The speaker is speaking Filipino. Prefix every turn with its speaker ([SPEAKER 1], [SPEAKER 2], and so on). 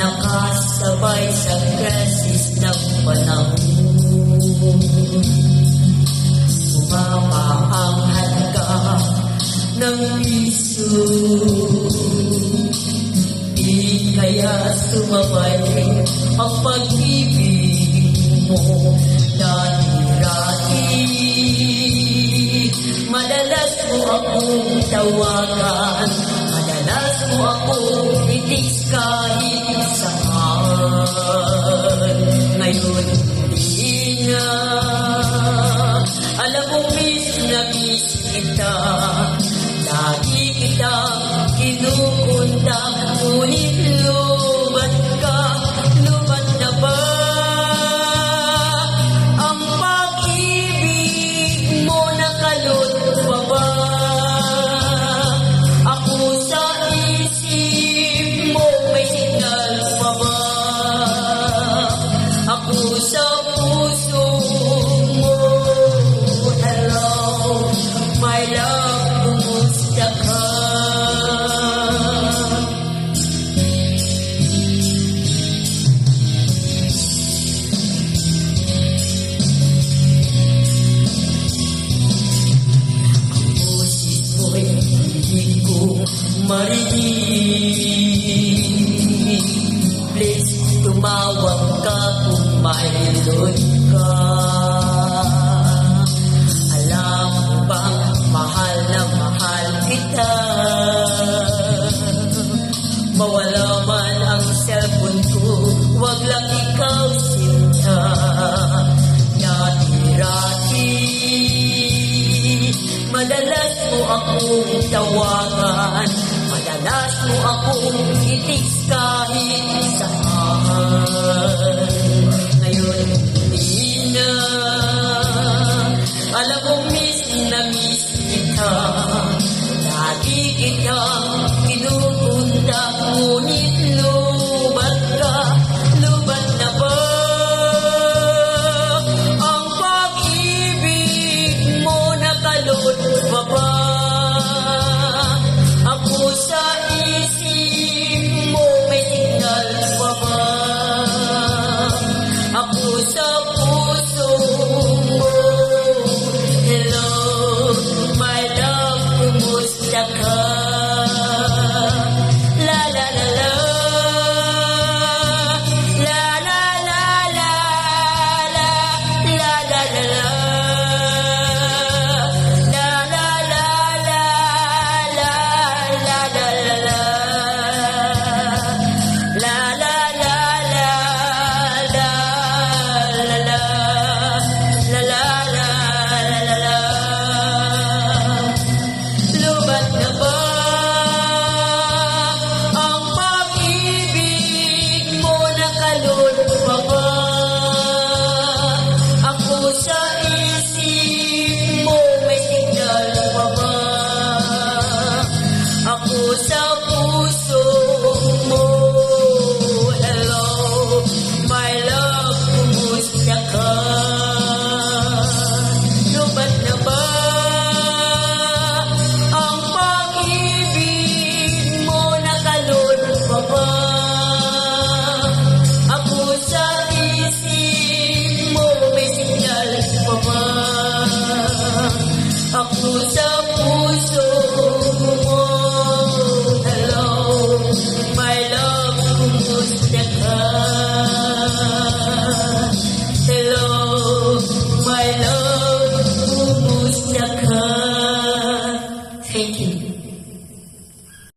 [SPEAKER 1] nakasabay sa krisis ng panahon. Bumaba ang halaga ng piso, di kaya sumabay ang pag-ibig mo dati-rati. Madalas mo akong tawagan, madalas mo akong i-text kahit saan. Ngayon hindi na, alam mo miss na miss kita. Lagi kitang kinukunta, ngunit lubat ka, lubat na ba? Ang pag-ibig mo nakalot pa ba? Ako sa isip mo may signal pa ba? Ako sa puso mo, hello, my love, kumusta ka? Ang boses mo'y hindi ko marinig. Please, tumawag ka kung mayroon ka. Alam mo bang mahal na mahal kita? Mawala man ang cellphone ko, wag lang ikaw sinta. Dati-rati, madalas mo akong tawagan, madalas mo akong i-text kahit saan. Ngayon hindi na, alam mo miss na miss kita. Lagi kita